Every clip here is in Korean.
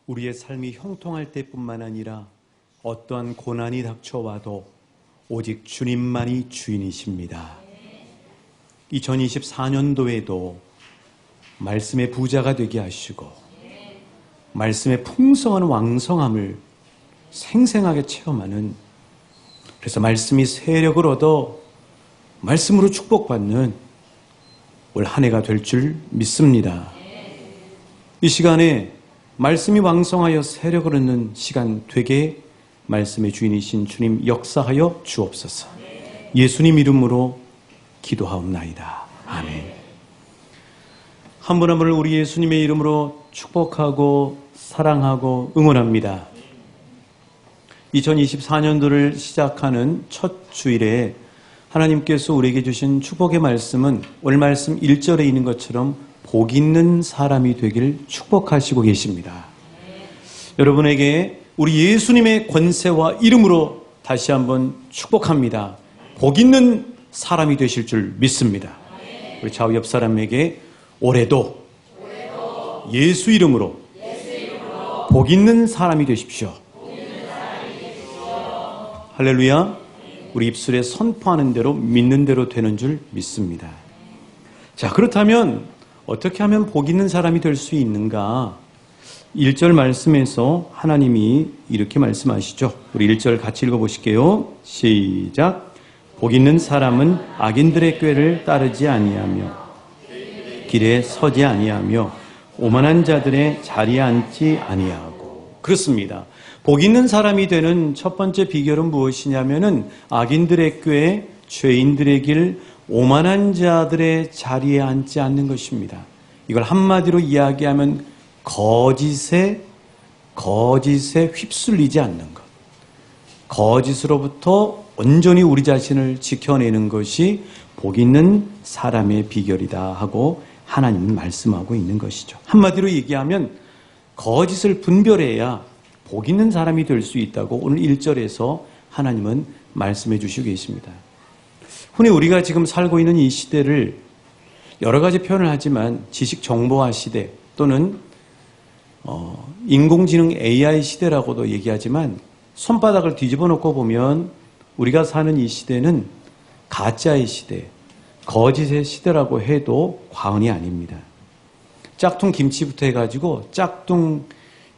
우리의 삶이 형통할 때뿐만 아니라 어떠한 고난이 닥쳐와도 오직 주님만이 주인이십니다. 2024년도에도 말씀의 부자가 되게 하시고 말씀의 풍성한 왕성함을 생생하게 체험하는, 그래서 말씀이 세력을 얻어 말씀으로 축복받는 올 한 해가 될 줄 믿습니다. 이 시간에 말씀이 왕성하여 세력을 얻는 시간 되게 말씀의 주인이신 주님 역사하여 주옵소서. 예수님 이름으로 기도하옵나이다. 아멘. 한 분 한 분을 우리 예수님의 이름으로 축복하고 사랑하고 응원합니다. 2024년도를 시작하는 첫 주일에 하나님께서 우리에게 주신 축복의 말씀은 오늘 말씀 1절에 있는 것처럼 복 있는 사람이 되길 축복하시고 계십니다. 여러분에게 우리 예수님의 권세와 이름으로 다시 한번 축복합니다. 복 있는 사람이 되실 줄 믿습니다. 우리 좌우 옆 사람에게 올해도 예수 이름으로 복 있는 사람이 되십시오. 할렐루야. 우리 입술에 선포하는 대로 믿는 대로 되는 줄 믿습니다. 자, 그렇다면 어떻게 하면 복 있는 사람이 될 수 있는가? 1절 말씀에서 하나님이 이렇게 말씀하시죠. 우리 1절 같이 읽어보실게요. 시작. 복 있는 사람은 악인들의 꾀를 따르지 아니하며 길에 서지 아니하며 오만한 자들의 자리에 앉지 아니하고. 그렇습니다. 복 있는 사람이 되는 첫 번째 비결은 무엇이냐면은 악인들의 꾀, 죄인들의 길, 오만한 자들의 자리에 앉지 않는 것입니다. 이걸 한마디로 이야기하면 거짓에 휩쓸리지 않는 것. 거짓으로부터 온전히 우리 자신을 지켜내는 것이 복 있는 사람의 비결이다 하고 하나님은 말씀하고 있는 것이죠. 한마디로 얘기하면 거짓을 분별해야 복 있는 사람이 될 수 있다고 오늘 1절에서 하나님은 말씀해 주시고 계십니다. 흔히 우리가 지금 살고 있는 이 시대를 여러 가지 표현을 하지만 지식 정보화 시대 또는 인공지능 AI 시대라고도 얘기하지만 손바닥을 뒤집어 놓고 보면 우리가 사는 이 시대는 가짜의 시대, 거짓의 시대라고 해도 과언이 아닙니다. 짝퉁 김치부터 해가지고 짝퉁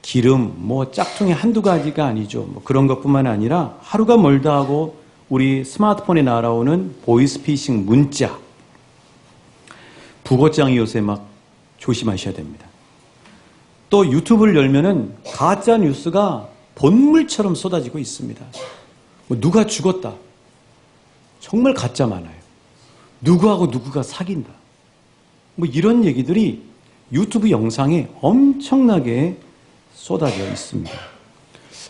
기름, 짝퉁이 한두 가지가 아니죠. 그런 것뿐만 아니라 하루가 멀다 하고 우리 스마트폰에 날아오는 보이스피싱 문자, 부고장이 요새 막 조심하셔야 됩니다. 또 유튜브를 열면은 가짜 뉴스가 본물처럼 쏟아지고 있습니다. 누가 죽었다. 정말 가짜 많아요. 누구하고 누구가 사귄다. 이런 얘기들이 유튜브 영상에 엄청나게 쏟아져 있습니다.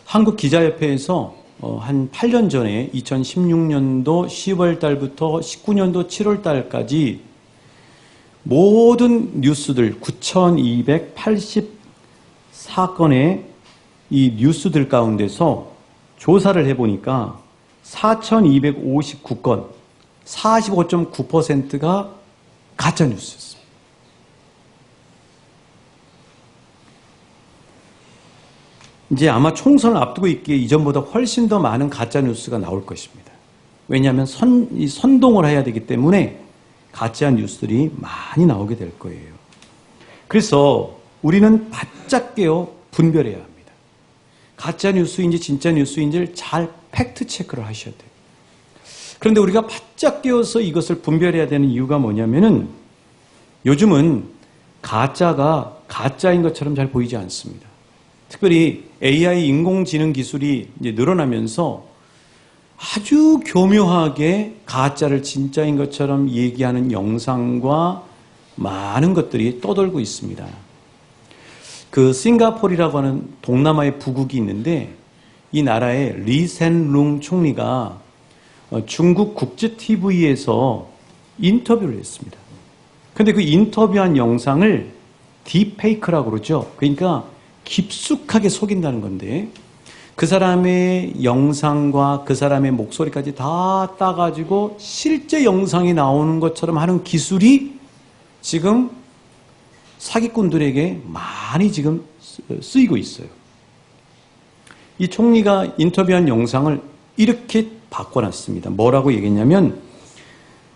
한국기자협회에서 한 8년 전에 2016년도 10월 달부터 19년도 7월 달까지 모든 뉴스들 9,284건의 이 뉴스들 가운데서 조사를 해보니까 4,259건, 45.9%가 가짜뉴스였습니다. 이제 아마 총선을 앞두고 있기에 이전보다 훨씬 더 많은 가짜뉴스가 나올 것입니다. 왜냐하면 선동을 해야 되기 때문에 가짜뉴스들이 많이 나오게 될 거예요. 그래서 우리는 바짝 깨어 분별해야 합니다. 가짜뉴스인지 진짜 뉴스인지를 잘 팩트체크를 하셔야 돼요. 그런데 우리가 바짝 깨어서 이것을 분별해야 되는 이유가 뭐냐면은 요즘은 가짜가 가짜인 것처럼 잘 보이지 않습니다. 특별히 AI 인공지능 기술이 이제 늘어나면서 아주 교묘하게 가짜를 진짜인 것처럼 얘기하는 영상과 많은 것들이 떠돌고 있습니다. 그 싱가포르라고 하는 동남아의 부국이 있는데 이 나라의 리센룽 총리가 중국 국제 TV에서 인터뷰를 했습니다. 그런데 그 인터뷰한 영상을 딥페이크라고 그러죠. 그러니까 깊숙하게 속인다는 건데 그 사람의 영상과 그 사람의 목소리까지 다 따가지고 실제 영상이 나오는 것처럼 하는 기술이 지금 사기꾼들에게 많이 지금 쓰이고 있어요. 이 총리가 인터뷰한 영상을 이렇게 바꿔놨습니다. 뭐라고 얘기했냐면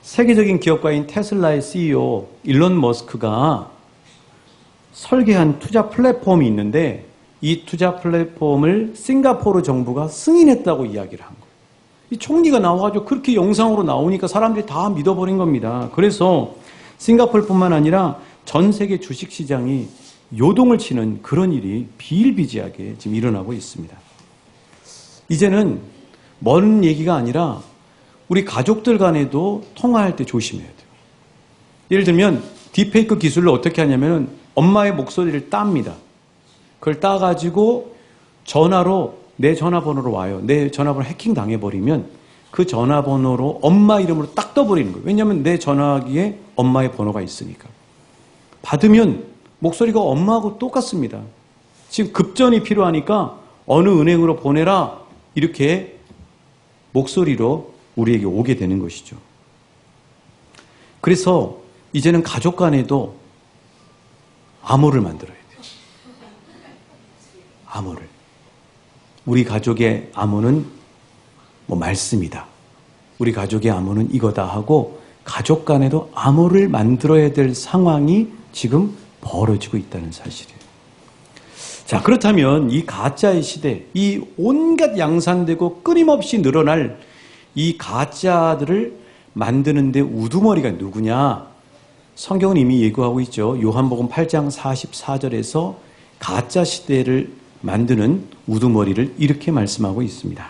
세계적인 기업가인 테슬라의 CEO 일론 머스크가 설계한 투자 플랫폼이 있는데 이 투자 플랫폼을 싱가포르 정부가 승인했다고 이야기를 한 거예요. 이 총리가 나와가지고 그렇게 영상으로 나오니까 사람들이 다 믿어버린 겁니다. 그래서 싱가포르뿐만 아니라 전 세계 주식시장이 요동을 치는 그런 일이 비일비재하게 지금 일어나고 있습니다. 이제는 먼 얘기가 아니라 우리 가족들 간에도 통화할 때 조심해야 돼요. 예를 들면 딥페이크 기술로 어떻게 하냐면 엄마의 목소리를 땁니다. 그걸 따가지고 전화로 내 전화번호로 와요. 내 전화번호 해킹 당해버리면 그 전화번호로 엄마 이름으로 딱 떠버리는 거예요. 왜냐하면 내 전화기에 엄마의 번호가 있으니까. 받으면 목소리가 엄마하고 똑같습니다. 지금 급전이 필요하니까 어느 은행으로 보내라 이렇게 목소리로 우리에게 오게 되는 것이죠. 그래서 이제는 가족 간에도 암호를 만들어야 돼요. 암호를. 우리 가족의 암호는 뭐 말씀이다. 우리 가족의 암호는 이거다 하고 가족 간에도 암호를 만들어야 될 상황이 지금 벌어지고 있다는 사실이에요. 자, 그렇다면 이 가짜의 시대, 이 온갖 양산되고 끊임없이 늘어날 이 가짜들을 만드는데 우두머리가 누구냐? 성경은 이미 예고하고 있죠. 요한복음 8장 44절에서 가짜 시대를 만드는 우두머리를 이렇게 말씀하고 있습니다.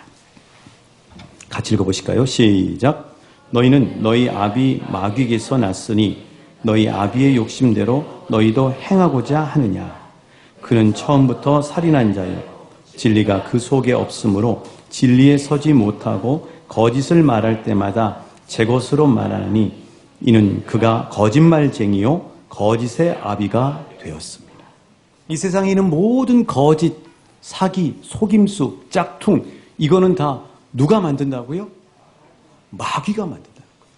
같이 읽어보실까요? 시작. 너희는 너희 아비 마귀에게서 났으니 너희 아비의 욕심대로 너희도 행하고자 하느냐. 그는 처음부터 살인한 자요 진리가 그 속에 없으므로 진리에 서지 못하고 거짓을 말할 때마다 제 것으로 말하니 이는 그가 거짓말쟁이요 거짓의 아비가 되었습니다. 이 세상에 있는 모든 거짓, 사기, 속임수, 짝퉁 이거는 다 누가 만든다고요? 마귀가 만든다는 거예요.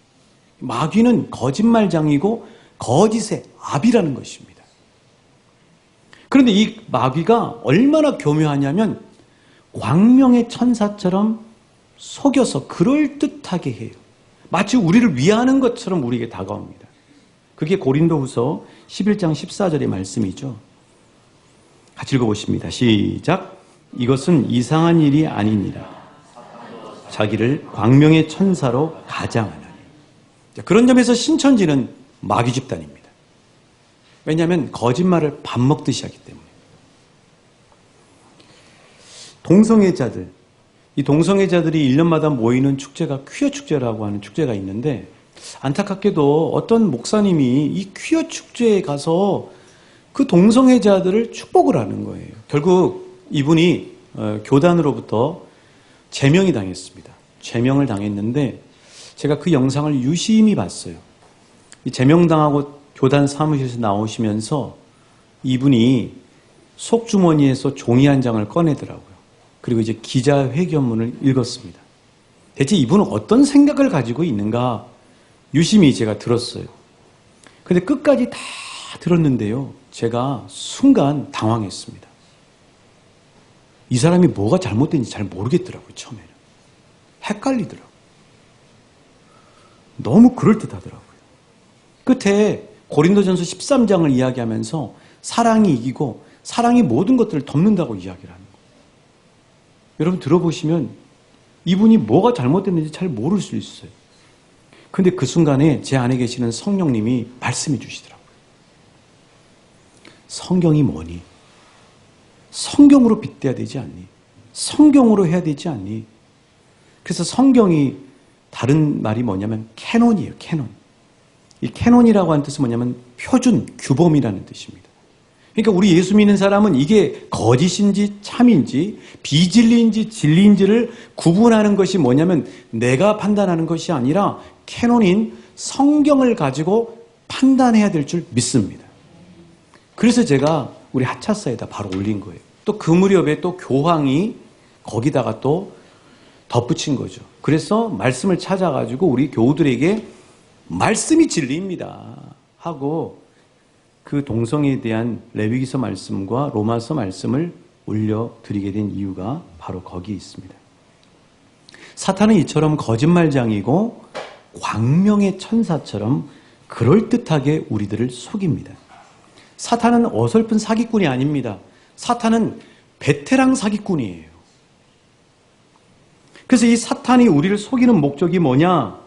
마귀는 거짓말장이고 거짓의 아비라는 것입니다. 그런데 이 마귀가 얼마나 교묘하냐면 광명의 천사처럼 속여서 그럴듯하게 해요. 마치 우리를 위하는 것처럼 우리에게 다가옵니다. 그게 고린도후서 11장 14절의 말씀이죠. 같이 읽어보십니다. 시작. 이것은 이상한 일이 아니니라. 자기를 광명의 천사로 가장하나니. 그런 점에서 신천지는 마귀 집단입니다. 왜냐하면 거짓말을 밥 먹듯이 하기 때문에. 동성애자들, 이 동성애자들이 1년마다 모이는 축제가 퀴어 축제라고 하는 축제가 있는데 안타깝게도 어떤 목사님이 이 퀴어 축제에 가서 그 동성애자들을 축복을 하는 거예요. 결국 이분이 교단으로부터 제명이 당했습니다. 제명을 당했는데 제가 그 영상을 유심히 봤어요. 이 제명당하고 교단 사무실에서 나오시면서 이분이 속주머니에서 종이 한 장을 꺼내더라고요. 그리고 이제 기자회견문을 읽었습니다. 대체 이분은 어떤 생각을 가지고 있는가 유심히 제가 들었어요. 근데 끝까지 다 들었는데요. 제가 순간 당황했습니다. 이 사람이 뭐가 잘못된지 잘 모르겠더라고요. 처음에는. 헷갈리더라고요. 너무 그럴듯하더라고요. 끝에 고린도전서 13장을 이야기하면서 사랑이 이기고 사랑이 모든 것들을 덮는다고 이야기를 하는 거예요. 여러분 들어보시면 이분이 뭐가 잘못됐는지 잘 모를 수 있어요. 근데 그 순간에 제 안에 계시는 성령님이 말씀해 주시더라고요. 성경이 뭐니? 성경으로 빗대야 되지 않니? 성경으로 해야 되지 않니? 그래서 성경이 다른 말이 뭐냐면 캐논이에요. 캐논. 이 캐논이라고 하는 뜻은 뭐냐면 표준, 규범이라는 뜻입니다. 그러니까 우리 예수 믿는 사람은 이게 거짓인지 참인지 비진리인지 진리인지를 구분하는 것이 뭐냐면 내가 판단하는 것이 아니라 캐논인 성경을 가지고 판단해야 될 줄 믿습니다. 그래서 제가 우리 하차사에다 바로 올린 거예요. 또 그 무렵에 또 교황이 거기다가 또 덧붙인 거죠. 그래서 말씀을 찾아가지고 우리 교우들에게 말씀이 진리입니다 하고 그 동성애에 대한 레위기서 말씀과 로마서 말씀을 올려드리게 된 이유가 바로 거기에 있습니다. 사탄은 이처럼 거짓말장이고 광명의 천사처럼 그럴듯하게 우리들을 속입니다. 사탄은 어설픈 사기꾼이 아닙니다. 사탄은 베테랑 사기꾼이에요. 그래서 이 사탄이 우리를 속이는 목적이 뭐냐?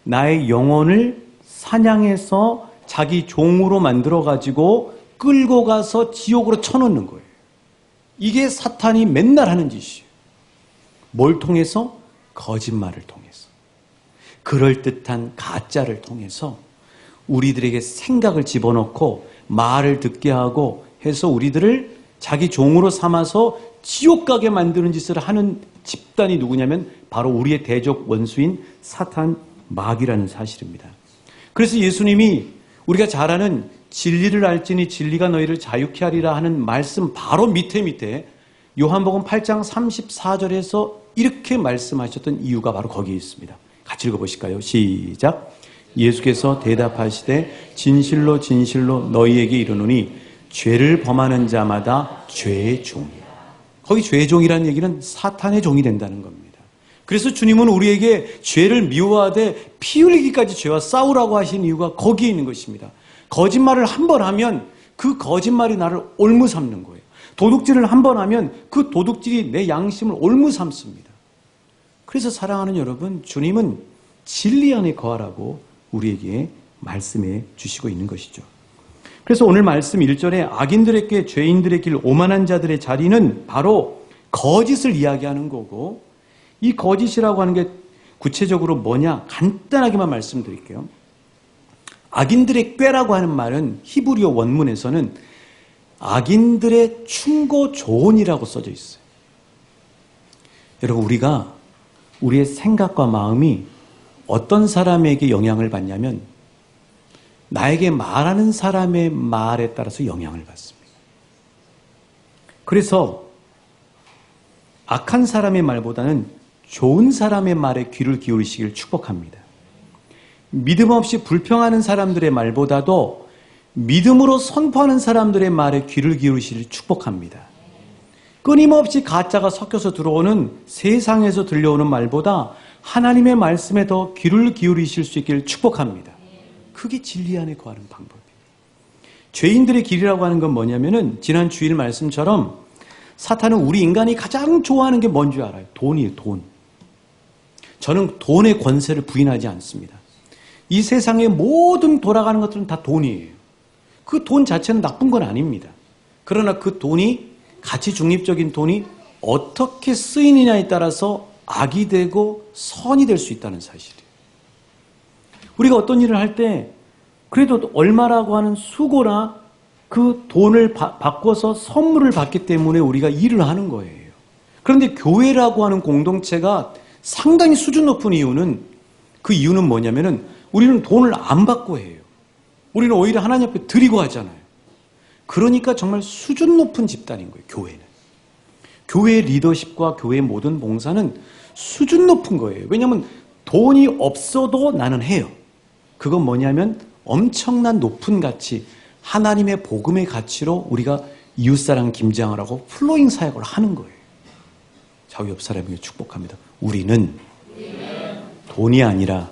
나의 영혼을 사냥해서 자기 종으로 만들어가지고 끌고 가서 지옥으로 쳐넣는 거예요. 이게 사탄이 맨날 하는 짓이에요. 뭘 통해서? 거짓말을 통해서. 그럴듯한 가짜를 통해서 우리들에게 생각을 집어넣고 말을 듣게 하고 해서 우리들을 자기 종으로 삼아서 지옥 가게 만드는 짓을 하는 집단이 누구냐면 바로 우리의 대적 원수인 사탄 마귀라는 사실입니다. 그래서 예수님이 우리가 잘 아는 진리를 알지니 진리가 너희를 자유케 하리라 하는 말씀 바로 밑에 요한복음 8장 34절에서 이렇게 말씀하셨던 이유가 바로 거기에 있습니다. 같이 읽어보실까요? 시작. 예수께서 대답하시되 진실로 진실로 너희에게 이르노니 죄를 범하는 자마다 죄의 종이라. 거기 죄의 종이라는 얘기는 사탄의 종이 된다는 겁니다. 그래서 주님은 우리에게 죄를 미워하되 피 흘리기까지 죄와 싸우라고 하신 이유가 거기에 있는 것입니다. 거짓말을 한 번 하면 그 거짓말이 나를 올무삼는 거예요. 도둑질을 한 번 하면 그 도둑질이 내 양심을 올무삼습니다. 그래서 사랑하는 여러분, 주님은 진리 안에 거하라고 우리에게 말씀해 주시고 있는 것이죠. 그래서 오늘 말씀 1절에 악인들에게 죄인들의 길 오만한 자들의 자리는 바로 거짓을 이야기하는 거고, 이 거짓이라고 하는 게 구체적으로 뭐냐 간단하게만 말씀드릴게요. 악인들의 꾀라고 하는 말은 히브리어 원문에서는 악인들의 충고 조언이라고 써져 있어요. 여러분, 우리가 우리의 생각과 마음이 어떤 사람에게 영향을 받냐면 나에게 말하는 사람의 말에 따라서 영향을 받습니다. 그래서 악한 사람의 말보다는 좋은 사람의 말에 귀를 기울이시길 축복합니다. 믿음 없이 불평하는 사람들의 말보다도 믿음으로 선포하는 사람들의 말에 귀를 기울이시길 축복합니다. 끊임없이 가짜가 섞여서 들어오는 세상에서 들려오는 말보다 하나님의 말씀에 더 귀를 기울이실 수 있기를 축복합니다. 그게 진리 안에 거하는 방법이에요. 죄인들의 길이라고 하는 건 뭐냐면은 지난 주일 말씀처럼 사탄은 우리 인간이 가장 좋아하는 게 뭔지 알아요? 돈이에요, 돈. 저는 돈의 권세를 부인하지 않습니다. 이 세상의 모든 돌아가는 것들은 다 돈이에요. 그 돈 자체는 나쁜 건 아닙니다. 그러나 그 돈이 가치 중립적인 돈이 어떻게 쓰이느냐에 따라서 악이 되고 선이 될 수 있다는 사실이에요. 우리가 어떤 일을 할 때 그래도 얼마라고 하는 수고나 그 돈을 바꿔서 선물을 받기 때문에 우리가 일을 하는 거예요. 그런데 교회라고 하는 공동체가 상당히 수준 높은 이유는, 그 이유는 뭐냐면은 우리는 돈을 안 받고 해요. 우리는 오히려 하나님 앞에 드리고 하잖아요. 그러니까 정말 수준 높은 집단인 거예요, 교회는. 교회의 리더십과 교회의 모든 봉사는 수준 높은 거예요. 왜냐하면 돈이 없어도 나는 해요. 그건 뭐냐면 엄청난 높은 가치, 하나님의 복음의 가치로 우리가 이웃사랑 김장을 하고 플로잉 사역을 하는 거예요. 좌우 옆 사람에게 축복합니다. 우리는 돈이 아니라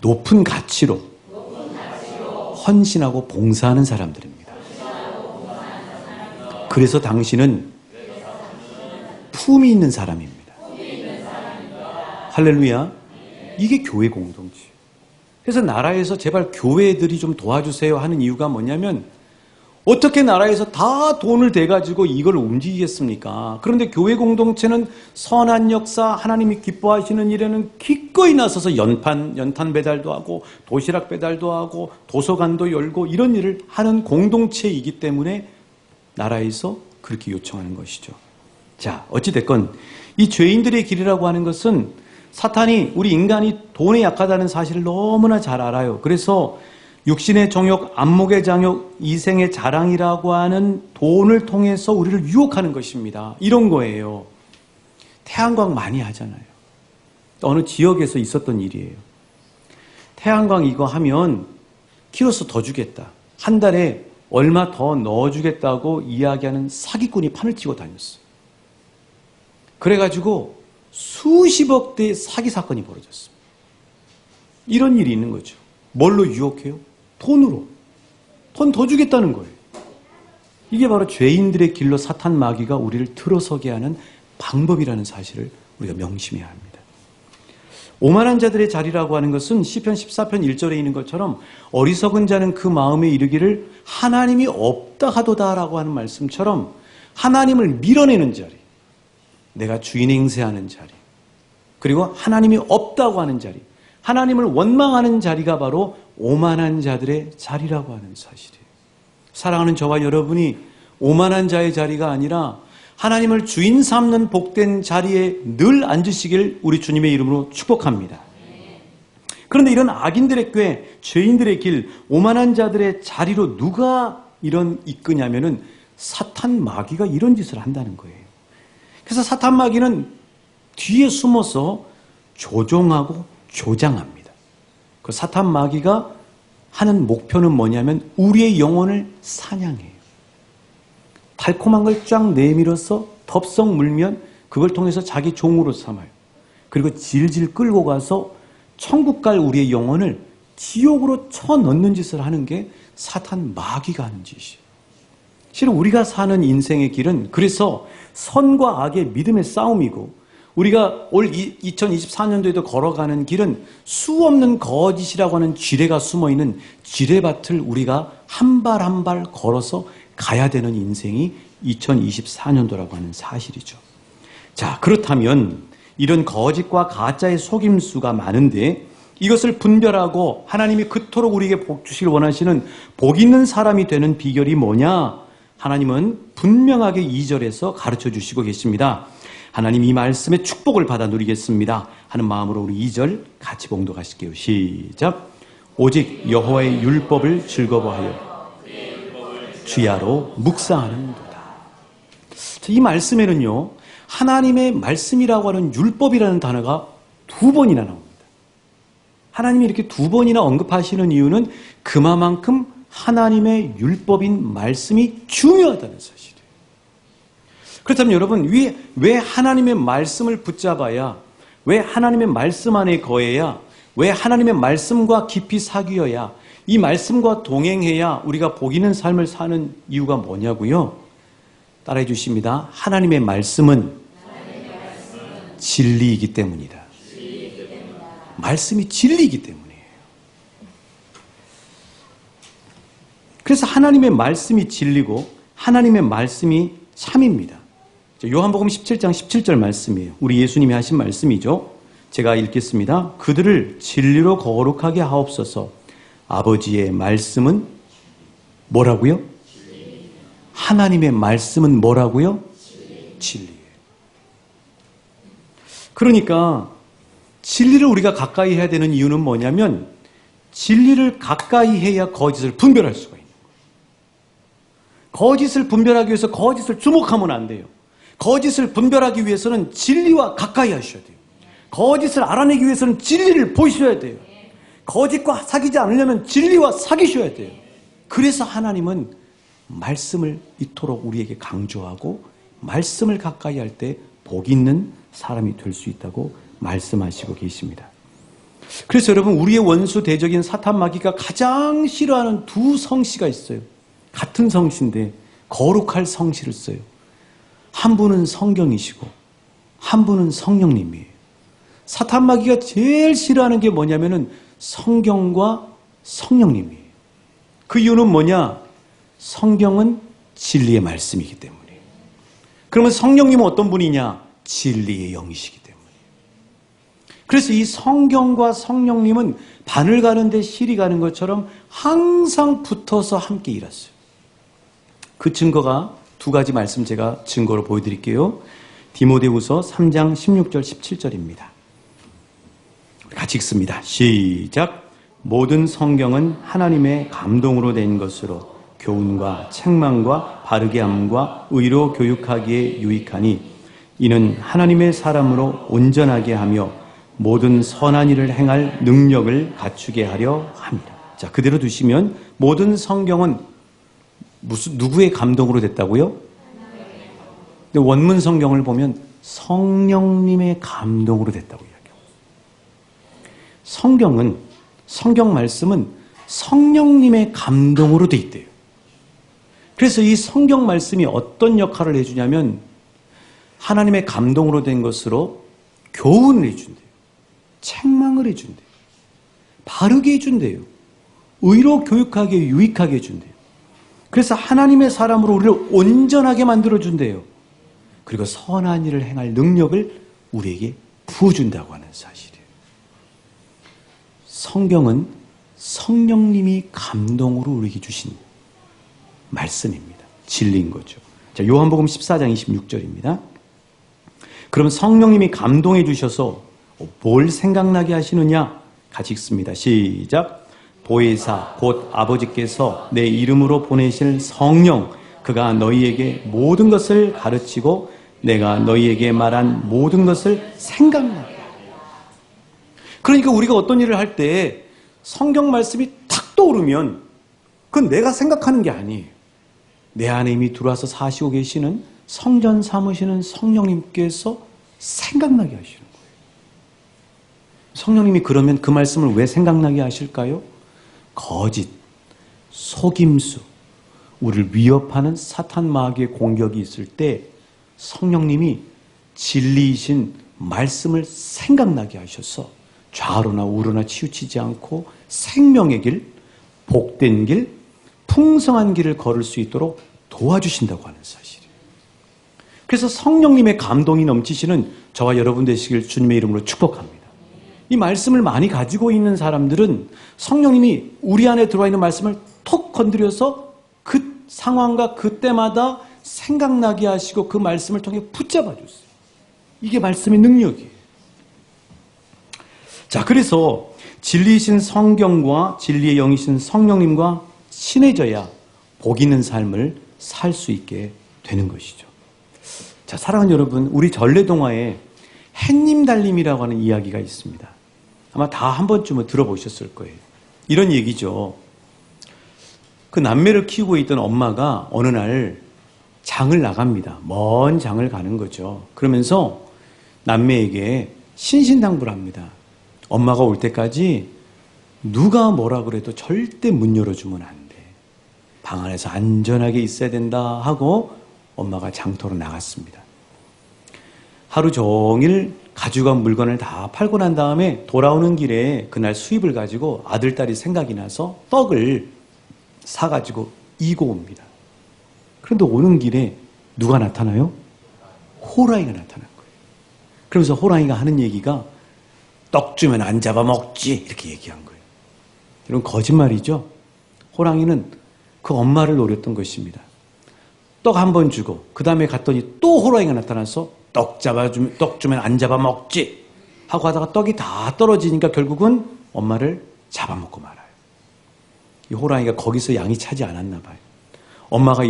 높은 가치로 헌신하고 봉사하는 사람들입니다. 그래서 당신은 품이 있는 사람입니다. 할렐루야. 이게 교회 공동체. 그래서 나라에서 제발 교회들이 좀 도와주세요 하는 이유가 뭐냐면, 어떻게 나라에서 다 돈을 대가지고 이걸 움직이겠습니까? 그런데 교회 공동체는 선한 역사, 하나님이 기뻐하시는 일에는 기꺼이 나서서 연탄 배달도 하고 도시락 배달도 하고 도서관도 열고 이런 일을 하는 공동체이기 때문에 나라에서 그렇게 요청하는 것이죠. 자, 어찌됐건 이 죄인들의 길이라고 하는 것은 사탄이 우리 인간이 돈에 약하다는 사실을 너무나 잘 알아요. 그래서 육신의 정욕, 안목의 장욕, 이생의 자랑이라고 하는 돈을 통해서 우리를 유혹하는 것입니다. 이런 거예요. 태양광 많이 하잖아요. 어느 지역에서 있었던 일이에요. 태양광 이거 하면 키로수 더 주겠다. 한 달에 얼마 더 넣어주겠다고 이야기하는 사기꾼이 판을 치고 다녔어요. 그래가지고 수십억 대의 사기 사건이 벌어졌습니다. 이런 일이 있는 거죠. 뭘로 유혹해요? 돈으로. 돈 더 주겠다는 거예요. 이게 바로 죄인들의 길로 사탄 마귀가 우리를 들어서게 하는 방법이라는 사실을 우리가 명심해야 합니다. 오만한 자들의 자리라고 하는 것은 시편 14편 1절에 있는 것처럼 어리석은 자는 그 마음에 이르기를 하나님이 없다 하도다라고 하는 말씀처럼 하나님을 밀어내는 자리, 내가 주인 행세하는 자리, 그리고 하나님이 없다고 하는 자리, 하나님을 원망하는 자리가 바로 오만한 자들의 자리라고 하는 사실이에요. 사랑하는 저와 여러분이 오만한 자의 자리가 아니라 하나님을 주인 삼는 복된 자리에 늘 앉으시길 우리 주님의 이름으로 축복합니다. 그런데 이런 악인들의 꾀, 죄인들의 길, 오만한 자들의 자리로 누가 이끄냐면은 사탄 마귀가 이런 짓을 한다는 거예요. 그래서 사탄 마귀는 뒤에 숨어서 조종하고 조장합니다. 그 사탄 마귀가 하는 목표는 뭐냐면 우리의 영혼을 사냥해요. 달콤한 걸 쫙 내밀어서 덥석 물면 그걸 통해서 자기 종으로 삼아요. 그리고 질질 끌고 가서 천국 갈 우리의 영혼을 지옥으로 쳐넣는 짓을 하는 게 사탄 마귀가 하는 짓이에요. 실은 우리가 사는 인생의 길은 그래서 선과 악의 믿음의 싸움이고, 우리가 올 2024년도에도 걸어가는 길은 수 없는 거짓이라고 하는 지뢰가 숨어있는 지뢰밭을 우리가 한 발 한 발 걸어서 가야 되는 인생이 2024년도라고 하는 사실이죠. 자, 그렇다면 이런 거짓과 가짜의 속임수가 많은데 이것을 분별하고 하나님이 그토록 우리에게 복 주시길 원하시는 복 있는 사람이 되는 비결이 뭐냐? 하나님은 분명하게 2절에서 가르쳐 주시고 계십니다. 하나님 이 말씀의 축복을 받아 누리겠습니다 하는 마음으로 우리 2절 같이 봉독하실게요. 시작. 오직 여호와의 율법을 즐거워하여 주야로 묵상하는도다. 이 말씀에는요, 하나님의 말씀이라고 하는 율법이라는 단어가 2번이나 나옵니다. 하나님이 이렇게 2번이나 언급하시는 이유는 그만큼 하나님의 율법인 말씀이 중요하다는 사실이에요. 그렇다면 여러분, 왜 하나님의 말씀을 붙잡아야, 왜 하나님의 말씀 안에 거해야, 왜 하나님의 말씀과 깊이 사귀어야, 이 말씀과 동행해야 우리가 복 있는 삶을 사는 이유가 뭐냐고요? 따라해 주십니다. 하나님의 말씀은 진리이기 때문이다. 말씀이 진리이기 때문이에요. 그래서 하나님의 말씀이 진리고 하나님의 말씀이 참입니다. 요한복음 17장 17절 말씀이에요. 우리 예수님이 하신 말씀이죠. 제가 읽겠습니다. 그들을 진리로 거룩하게 하옵소서. 아버지의 말씀은 뭐라고요? 하나님의 말씀은 뭐라고요? 진리예요. 그러니까 진리를 우리가 가까이 해야 되는 이유는 뭐냐면 진리를 가까이 해야 거짓을 분별할 수가 있는 거예요. 거짓을 분별하기 위해서 거짓을 주목하면 안 돼요. 거짓을 분별하기 위해서는 진리와 가까이 하셔야 돼요. 거짓을 알아내기 위해서는 진리를 보셔야 돼요. 거짓과 사귀지 않으려면 진리와 사귀셔야 돼요. 그래서 하나님은 말씀을 이토록 우리에게 강조하고 말씀을 가까이 할 때 복 있는 사람이 될 수 있다고 말씀하시고 계십니다. 그래서 여러분, 우리의 원수 대적인 사탄 마귀가 가장 싫어하는 2 성씨가 있어요. 같은 성씨인데 거룩할 성씨를 써요. 한 분은 성경이시고 한 분은 성령님이에요. 사탄 마귀가 제일 싫어하는 게 뭐냐면은 성경과 성령님이에요. 그 이유는 뭐냐? 성경은 진리의 말씀이기 때문이에요. 그러면 성령님은 어떤 분이냐? 진리의 영이시기 때문이에요. 그래서 이 성경과 성령님은 바늘 가는데 실이 가는 것처럼 항상 붙어서 함께 일했어요. 그 증거가 2가지 말씀 제가 증거로 보여드릴게요. 디모데후서 3장 16절 17절입니다. 같이 읽습니다. 시작. 모든 성경은 하나님의 감동으로 된 것으로 교훈과 책망과 바르게 함과 의로 교육하기에 유익하니 이는 하나님의 사람으로 온전하게 하며 모든 선한 일을 행할 능력을 갖추게 하려 합니다. 자, 그대로 두시면 모든 성경은 누구의 감동으로 됐다고요? 근데 원문 성경을 보면 성령님의 감동으로 됐다고 이야기합니다. 성경 말씀은 성령님의 감동으로 돼 있대요. 그래서 이 성경 말씀이 어떤 역할을 해주냐면 하나님의 감동으로 된 것으로 교훈을 해준대요. 책망을 해준대요. 바르게 해준대요. 의로 교육하게 유익하게 해준대요. 그래서 하나님의 사람으로 우리를 온전하게 만들어준대요. 그리고 선한 일을 행할 능력을 우리에게 부어준다고 하는 사실이에요. 성경은 성령님이 감동으로 우리에게 주신 말씀입니다. 진리인 거죠. 자, 요한복음 14장 26절입니다. 그럼 성령님이 감동해 주셔서 뭘 생각나게 하시느냐? 같이 읽습니다. 시작. 보혜사 곧 아버지께서 내 이름으로 보내실 성령, 그가 너희에게 모든 것을 가르치고 내가 너희에게 말한 모든 것을 생각나게. 그러니까 우리가 어떤 일을 할 때 성경 말씀이 탁 떠오르면 그건 내가 생각하는 게 아니에요. 내 안에 이미 들어와서 사시고 계시는 성전 삼으시는 성령님께서 생각나게 하시는 거예요. 성령님이 그러면 그 말씀을 왜 생각나게 하실까요? 거짓, 속임수, 우리를 위협하는 사탄 마귀의 공격이 있을 때 성령님이 진리이신 말씀을 생각나게 하셔서 좌로나 우로나 치우치지 않고 생명의 길, 복된 길, 풍성한 길을 걸을 수 있도록 도와주신다고 하는 사실이에요. 그래서 성령님의 감동이 넘치시는 저와 여러분 되시길 주님의 이름으로 축복합니다. 이 말씀을 많이 가지고 있는 사람들은 성령님이 우리 안에 들어와 있는 말씀을 톡 건드려서 그 상황과 그때마다 생각나게 하시고 그 말씀을 통해 붙잡아 줬어요. 이게 말씀의 능력이에요. 자, 그래서 진리이신 성경과 진리의 영이신 성령님과 친해져야 복 있는 삶을 살 수 있게 되는 것이죠. 자, 사랑하는 여러분, 우리 전래동화에 햇님 달님이라고 하는 이야기가 있습니다. 아마 다 한 번쯤은 들어보셨을 거예요. 이런 얘기죠. 그 남매를 키우고 있던 엄마가 어느 날 장을 나갑니다. 먼 장을 가는 거죠. 그러면서 남매에게 신신당부를 합니다. 엄마가 올 때까지 누가 뭐라 그래도 절대 문 열어주면 안 돼. 방 안에서 안전하게 있어야 된다 하고 엄마가 장터로 나갔습니다. 하루 종일 가져간 물건을 다 팔고 난 다음에 돌아오는 길에 그날 수입을 가지고 아들, 딸이 생각이 나서 떡을 사가지고 이고 옵니다. 그런데 오는 길에 누가 나타나요? 호랑이가 나타난 거예요. 그러면서 호랑이가 하는 얘기가 떡 주면 안 잡아먹지 이렇게 얘기한 거예요. 이런 거짓말이죠. 호랑이는 그 엄마를 노렸던 것입니다. 떡 한 번 주고 그 다음에 갔더니 또 호랑이가 나타나서 떡 주면 안 잡아먹지 하고 하다가 떡이 다 떨어지니까 결국은 엄마를 잡아먹고 말아요. 이 호랑이가 거기서 양이 차지 않았나 봐요. 엄마가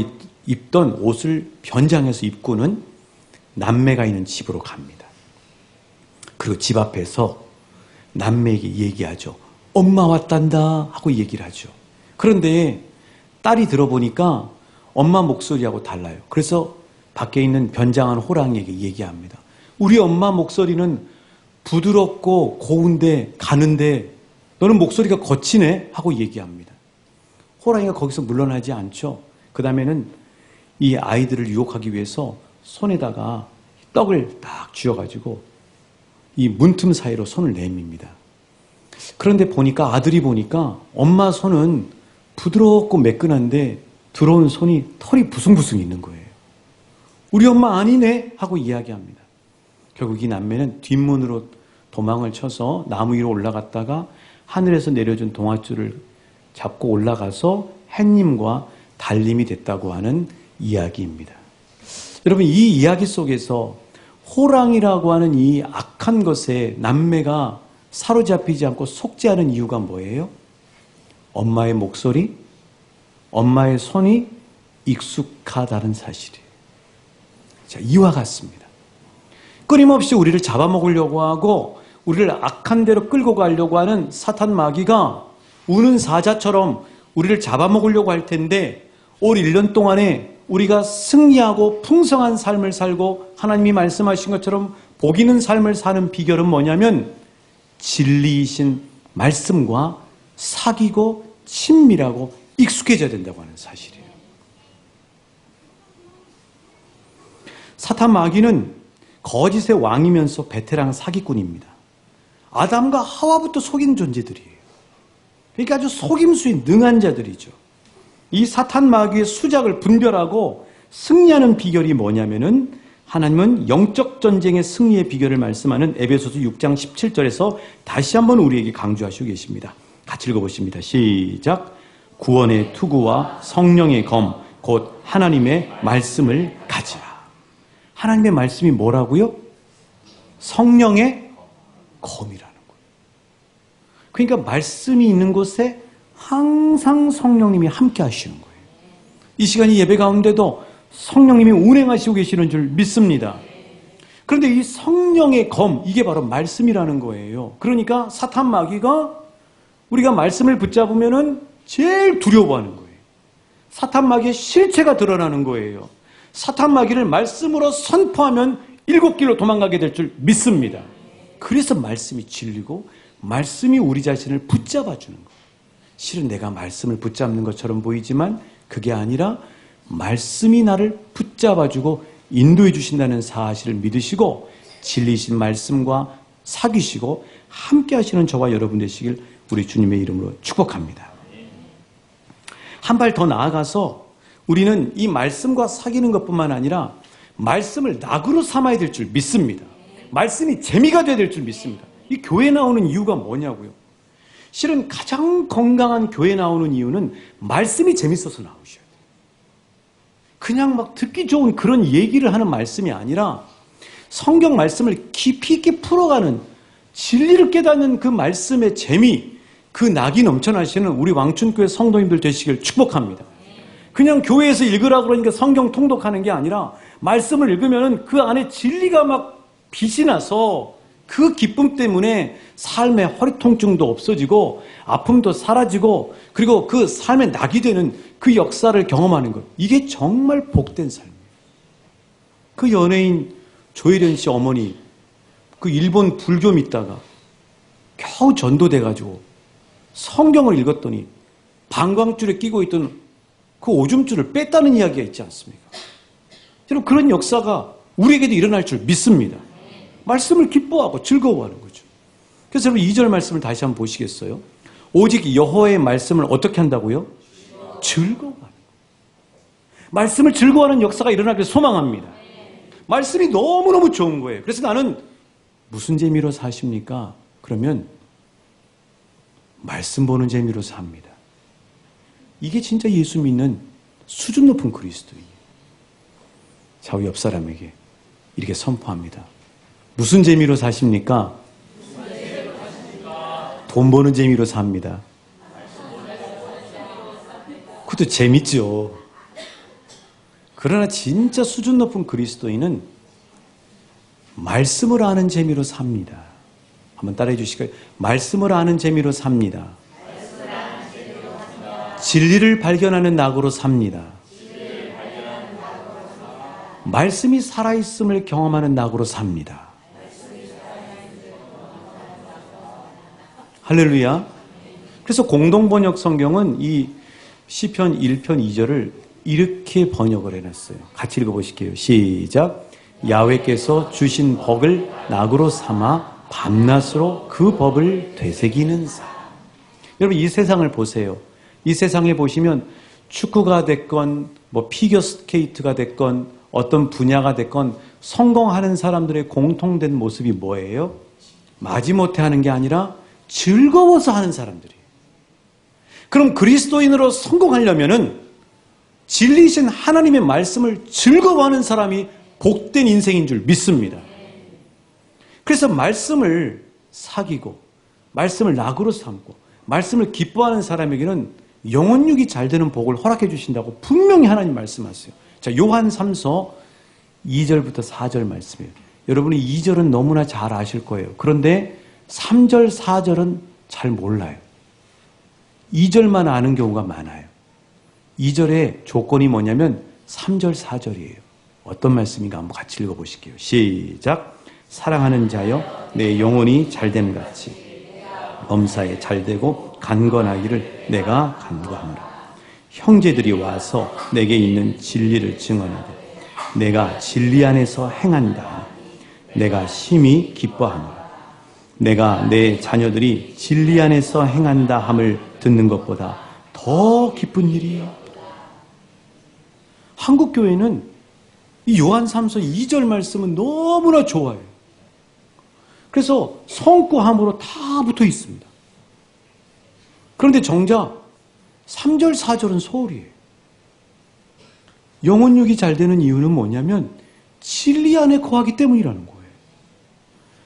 입던 옷을 변장해서 입고는 남매가 있는 집으로 갑니다. 그리고 집 앞에서 남매에게 얘기하죠. 엄마 왔단다 하고 얘기를 하죠. 그런데 딸이 들어보니까 엄마 목소리하고 달라요. 그래서 밖에 있는 변장한 호랑이에게 얘기합니다. 우리 엄마 목소리는 부드럽고 고운데 가는데 너는 목소리가 거치네 하고 얘기합니다. 호랑이가 거기서 물러나지 않죠. 그 다음에는 이 아이들을 유혹하기 위해서 손에다가 떡을 딱 쥐어가지고 이 문틈 사이로 손을 내밉니다. 그런데 보니까 아들이 보니까 엄마 손은 부드럽고 매끈한데 들어온 손이 털이 부숭부숭 있는 거예요. 우리 엄마 아니네 하고 이야기합니다. 결국 이 남매는 뒷문으로 도망을 쳐서 나무 위로 올라갔다가 하늘에서 내려준 동아줄을 잡고 올라가서 햇님과 달님이 됐다고 하는 이야기입니다. 여러분, 이 이야기 속에서 호랑이라고 하는 이 악한 것에 남매가 사로잡히지 않고 속지 않은 이유가 뭐예요? 엄마의 목소리, 엄마의 손이 익숙하다는 사실이에요. 자, 이와 같습니다. 끊임없이 우리를 잡아먹으려고 하고 우리를 악한 대로 끌고 가려고 하는 사탄 마귀가 우는 사자처럼 우리를 잡아먹으려고 할 텐데 올 1년 동안에 우리가 승리하고 풍성한 삶을 살고 하나님이 말씀하신 것처럼 복 있는 삶을 사는 비결은 뭐냐면 진리이신 말씀과 사귀고 친밀하고 익숙해져야 된다고 하는 사실이에요. 사탄 마귀는 거짓의 왕이면서 베테랑 사기꾼입니다. 아담과 하와부터 속인 존재들이에요. 그러니까 아주 속임수에 능한 자들이죠. 이 사탄 마귀의 수작을 분별하고 승리하는 비결이 뭐냐면은 하나님은 영적 전쟁의 승리의 비결을 말씀하는 에베소서 6장 17절에서 다시 한번 우리에게 강조하시고 계십니다. 같이 읽어보십니다. 시작. 구원의 투구와 성령의 검, 곧 하나님의 말씀을 가지라. 하나님의 말씀이 뭐라고요? 성령의 검이라는 거예요. 그러니까 말씀이 있는 곳에 항상 성령님이 함께 하시는 거예요. 이 시간이 예배 가운데도 성령님이 운행하시고 계시는 줄 믿습니다. 그런데 이 성령의 검, 이게 바로 말씀이라는 거예요. 그러니까 사탄 마귀가 우리가 말씀을 붙잡으면은 제일 두려워하는 거예요. 사탄 마귀의 실체가 드러나는 거예요. 사탄 마귀를 말씀으로 선포하면 7길로 도망가게 될 줄 믿습니다. 그래서 말씀이 진리고 말씀이 우리 자신을 붙잡아 주는 거예요. 실은 내가 말씀을 붙잡는 것처럼 보이지만 그게 아니라 말씀이 나를 붙잡아 주고 인도해 주신다는 사실을 믿으시고 진리이신 말씀과 사귀시고 함께 하시는 저와 여러분 되시길 우리 주님의 이름으로 축복합니다. 한 발 더 나아가서 우리는 이 말씀과 사귀는 것뿐만 아니라 말씀을 낙으로 삼아야 될 줄 믿습니다. 말씀이 재미가 돼야 될 줄 믿습니다. 이 교회 나오는 이유가 뭐냐고요? 실은 가장 건강한 교회 나오는 이유는 말씀이 재밌어서 나오셔야 돼요. 그냥 막 듣기 좋은 그런 얘기를 하는 말씀이 아니라 성경 말씀을 깊이 있게 풀어가는 진리를 깨닫는 그 말씀의 재미, 그 낙이 넘쳐나시는 우리 왕춘교회 성도님들 되시길 축복합니다. 그냥 교회에서 읽으라 그러니까 성경 통독하는 게 아니라 말씀을 읽으면 그 안에 진리가 막 빛이 나서 그 기쁨 때문에 삶의 허리 통증도 없어지고 아픔도 사라지고 그리고 그 삶의 낙이 되는 그 역사를 경험하는 것. 이게 정말 복된 삶이에요. 그 연예인 조혜련 씨 어머니 그 일본 불교 믿다가 겨우 전도돼가지고 성경을 읽었더니 방광줄에 끼고 있던 그 오줌줄을 뺐다는 이야기가 있지 않습니까? 여러분 그런 역사가 우리에게도 일어날 줄 믿습니다. 말씀을 기뻐하고 즐거워하는 거죠. 그래서 여러분 2절 말씀을 다시 한번 보시겠어요? 오직 여호와의 말씀을 어떻게 한다고요? 즐거워하는 거예요. 말씀을 즐거워하는 역사가 일어나길 소망합니다. 말씀이 너무너무 좋은 거예요. 그래서 나는 무슨 재미로 사십니까? 그러면 말씀 보는 재미로 삽니다. 이게 진짜 예수 믿는 수준 높은 그리스도인이에요. 좌우 옆 사람에게 이렇게 선포합니다. 무슨 재미로 사십니까? 돈 버는 재미로 삽니다. 그것도 재밌죠. 그러나 진짜 수준 높은 그리스도인은 말씀을 아는 재미로 삽니다. 한번 따라해 주실까요? 말씀을 아는 재미로 삽니다. 진리를 발견하는 낙으로 삽니다. 말씀이 살아있음을 경험하는 낙으로 삽니다. 할렐루야. 그래서 공동번역 성경은 이 시편 1편 2절을 이렇게 번역을 해놨어요. 같이 읽어보실게요. 시작. 야훼께서 주신 법을 낙으로 삼아 밤낮으로 그 법을 되새기는 사. 여러분 이 세상을 보세요. 이 세상에 보시면 축구가 됐건 뭐 피겨스케이트가 됐건 어떤 분야가 됐건 성공하는 사람들의 공통된 모습이 뭐예요? 마지못해 하는 게 아니라 즐거워서 하는 사람들이에요. 그럼 그리스도인으로 성공하려면은 진리이신 하나님의 말씀을 즐거워하는 사람이 복된 인생인 줄 믿습니다. 그래서 말씀을 사귀고 말씀을 낙으로 삼고 말씀을 기뻐하는 사람에게는 영혼육이 잘 되는 복을 허락해 주신다고 분명히 하나님 말씀하세요. 자, 요한 3서 2절부터 4절 말씀이에요. 여러분이 2절은 너무나 잘 아실 거예요. 그런데 3절, 4절은 잘 몰라요. 2절만 아는 경우가 많아요. 2절의 조건이 뭐냐면 3절, 4절이에요. 어떤 말씀인가 한번 같이 읽어보실게요. 시작. 사랑하는 자여 내 영혼이 잘됨 같이 범사에 잘되고 간건하기를 내가 간구하노라. 형제들이 와서 내게 있는 진리를 증언하되 내가 진리 안에서 행한다. 내가 심히 기뻐하노라. 내가 내 자녀들이 진리 안에서 행한다 함을 듣는 것보다 더 기쁜 일이 한국교회는 이 요한 3서 2절 말씀은 너무나 좋아요. 그래서 성구함으로 다 붙어 있습니다. 그런데 정작 3절, 4절은 소홀이에요. 영혼육이 잘 되는 이유는 뭐냐면 진리 안에 거하기 때문이라는 거예요.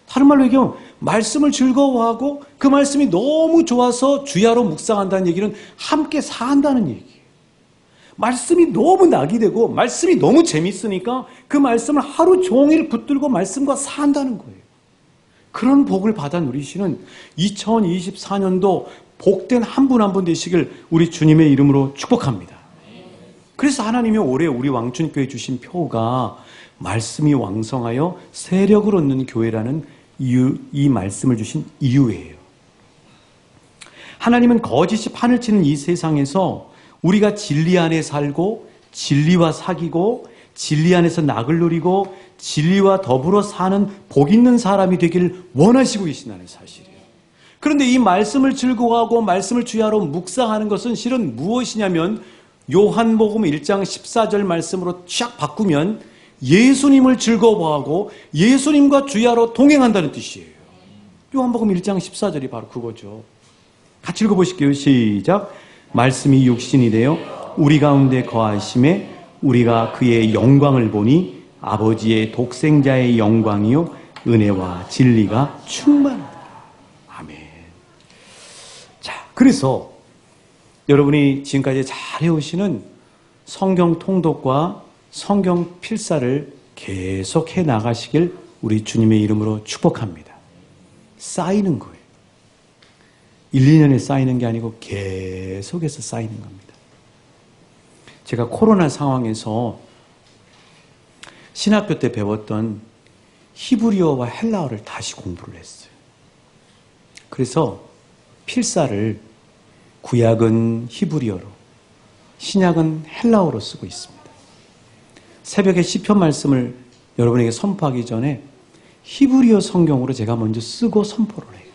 다른 말로 얘기하면 말씀을 즐거워하고 그 말씀이 너무 좋아서 주야로 묵상한다는 얘기는 함께 산다는 얘기예요. 말씀이 너무 낙이 되고 말씀이 너무 재밌으니까 그 말씀을 하루 종일 붙들고 말씀과 산다는 거예요. 그런 복을 받아 누리시는 2024년도 복된 한 분 한 분 되시길 우리 주님의 이름으로 축복합니다. 그래서 하나님이 올해 우리 왕춘교회 주신 표가 말씀이 왕성하여 세력을 얻는 교회라는 이유, 이 말씀을 주신 이유예요. 하나님은 거짓이 판을 치는 이 세상에서 우리가 진리 안에 살고 진리와 사귀고 진리 안에서 낙을 누리고 진리와 더불어 사는 복 있는 사람이 되기를 원하시고 계신다는 사실이에요. 그런데 이 말씀을 즐거워하고 말씀을 주야로 묵상하는 것은 실은 무엇이냐면 요한복음 1장 14절 말씀으로 쫙 바꾸면 예수님을 즐거워하고 예수님과 주야로 동행한다는 뜻이에요. 요한복음 1장 14절이 바로 그거죠. 같이 읽어보실게요. 시작. 말씀이 육신이 되어 우리 가운데 거하심에 우리가 그의 영광을 보니 아버지의 독생자의 영광이요 은혜와 진리가 충만하다. 아멘. 자, 그래서 여러분이 지금까지 잘 해오시는 성경 통독과 성경 필사를 계속해 나가시길 우리 주님의 이름으로 축복합니다. 쌓이는 거예요. 1, 2년에 쌓이는 게 아니고 계속해서 쌓이는 겁니다. 제가 코로나 상황에서 신학교 때 배웠던 히브리어와 헬라어를 다시 공부를 했어요. 그래서 필사를 구약은 히브리어로, 신약은 헬라어로 쓰고 있습니다. 새벽에 시편 말씀을 여러분에게 선포하기 전에 히브리어 성경으로 제가 먼저 쓰고 선포를 해요.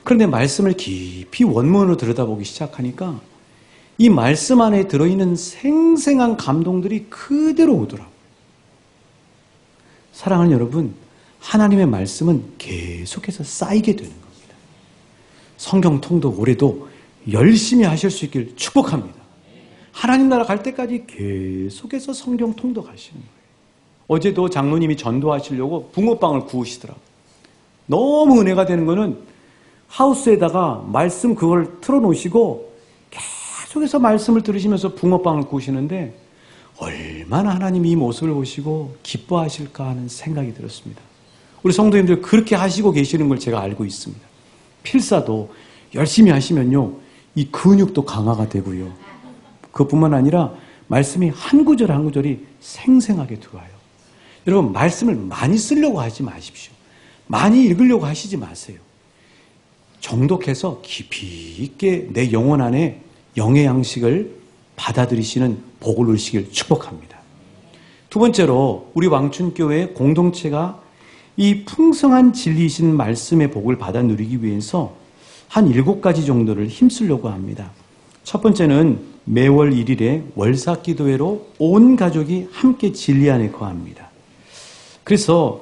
그런데 말씀을 깊이 원문으로 들여다보기 시작하니까 이 말씀 안에 들어있는 생생한 감동들이 그대로 오더라고요. 사랑하는 여러분, 하나님의 말씀은 계속해서 쌓이게 되는 겁니다. 성경 통독 올해도 열심히 하실 수 있길 축복합니다. 하나님 나라 갈 때까지 계속해서 성경 통독하시는 거예요. 어제도 장로님이 전도하시려고 붕어빵을 구우시더라고요. 너무 은혜가 되는 거는 하우스에다가 말씀 그걸 틀어놓으시고 계속해서 말씀을 들으시면서 붕어빵을 구우시는데 얼마나 하나님이 이 모습을 보시고 기뻐하실까 하는 생각이 들었습니다. 우리 성도님들 그렇게 하시고 계시는 걸 제가 알고 있습니다. 필사도 열심히 하시면요, 이 근육도 강화가 되고요. 그것뿐만 아니라 말씀이 한 구절 한 구절이 생생하게 들어와요. 여러분, 말씀을 많이 쓰려고 하지 마십시오. 많이 읽으려고 하시지 마세요. 정독해서 깊이 있게 내 영혼 안에 영의 양식을 받아들이시는 복을 누리시길 축복합니다. 두 번째로 우리 왕춘교회 공동체가 이 풍성한 진리이신 말씀의 복을 받아 누리기 위해서 한 7가지 정도를 힘쓰려고 합니다. 첫 번째는 매월 1일에 월사기도회로 온 가족이 함께 진리 안에 거합니다. 그래서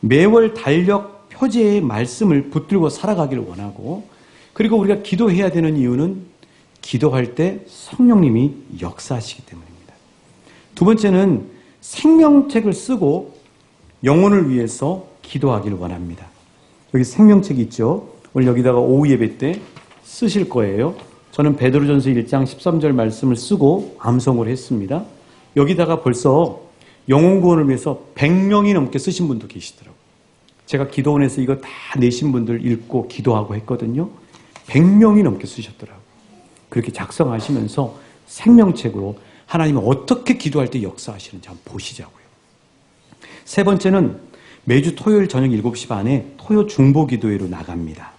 매월 달력 표제의 말씀을 붙들고 살아가기를 원하고, 그리고 우리가 기도해야 되는 이유는 기도할 때 성령님이 역사하시기 때문입니다. 두 번째는 생명책을 쓰고 영혼을 위해서 기도하기를 원합니다. 여기 생명책이 있죠. 오늘 여기다가 오후 예배 때 쓰실 거예요. 저는 베드로전서 1장 13절 말씀을 쓰고 암송을 했습니다. 여기다가 벌써 영혼 구원을 위해서 100명이 넘게 쓰신 분도 계시더라고요. 제가 기도원에서 이거 다 내신 분들 읽고 기도하고 했거든요. 100명이 넘게 쓰셨더라고요. 그렇게 작성하시면서 생명책으로 하나님은 어떻게 기도할 때 역사하시는지 한번 보시자고요. 세 번째는 매주 토요일 저녁 7시 반에 토요 중보 기도회로 나갑니다.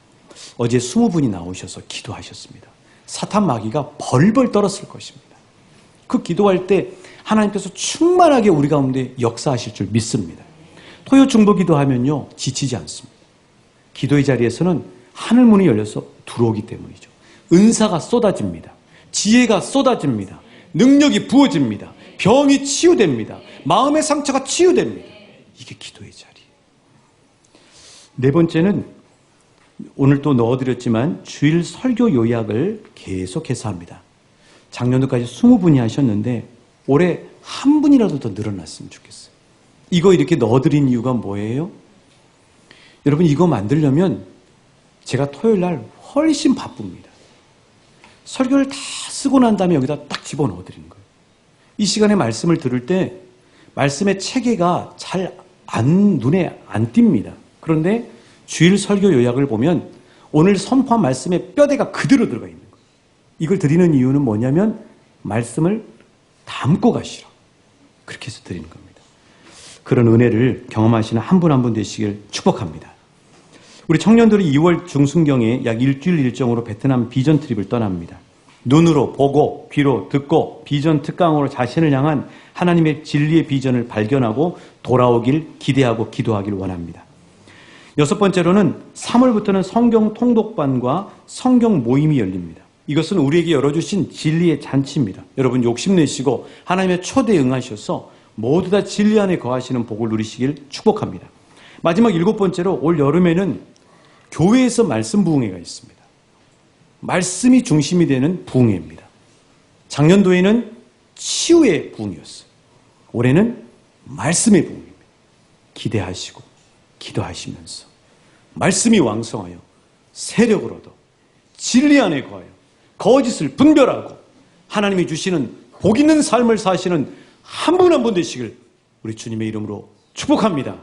어제 20분이 나오셔서 기도하셨습니다. 사탄 마귀가 벌벌 떨었을 것입니다. 그 기도할 때 하나님께서 충만하게 우리 가운데 역사하실 줄 믿습니다. 토요 중보 기도하면요, 지치지 않습니다. 기도의 자리에서는 하늘문이 열려서 들어오기 때문이죠. 은사가 쏟아집니다. 지혜가 쏟아집니다. 능력이 부어집니다. 병이 치유됩니다. 마음의 상처가 치유됩니다. 이게 기도의 자리예요. 네 번째는 오늘 또 넣어드렸지만 주일 설교 요약을 계속해서 합니다. 작년도까지 20분이 하셨는데 올해 한 분이라도 더 늘어났으면 좋겠어요. 이거 이렇게 넣어드린 이유가 뭐예요? 여러분, 이거 만들려면 제가 토요일 날 훨씬 바쁩니다. 설교를 다 쓰고 난 다음에 여기다 딱 집어넣어드리는 거예요. 이 시간에 말씀을 들을 때 말씀의 체계가 잘 눈에 안 띕니다. 그런데 주일 설교 요약을 보면 오늘 선포한 말씀의 뼈대가 그대로 들어가 있는 거예요. 이걸 드리는 이유는 뭐냐면 말씀을 담고 가시라. 그렇게 해서 드리는 겁니다. 그런 은혜를 경험하시는 한 분 한 분 되시길 축복합니다. 우리 청년들이 2월 중순경에 약 일주일 일정으로 베트남 비전 트립을 떠납니다. 눈으로 보고 귀로 듣고 비전 특강으로 자신을 향한 하나님의 진리의 비전을 발견하고 돌아오길 기대하고 기도하길 원합니다. 여섯 번째로는 3월부터는 성경 통독반과 성경 모임이 열립니다. 이것은 우리에게 열어주신 진리의 잔치입니다. 여러분 욕심내시고 하나님의 초대에 응하셔서 모두 다 진리 안에 거하시는 복을 누리시길 축복합니다. 마지막 7번째로 올 여름에는 교회에서 말씀 부흥회가 있습니다. 말씀이 중심이 되는 부흥회입니다. 작년도에는 치유의 부흥이었어요. 올해는 말씀의 부흥입니다. 기대하시고 기도하시면서 말씀이 왕성하여 세력을 얻어 진리 안에 거하여 거짓을 분별하고 하나님이 주시는 복 있는 삶을 사시는 한 분 한 분 되시길 우리 주님의 이름으로 축복합니다.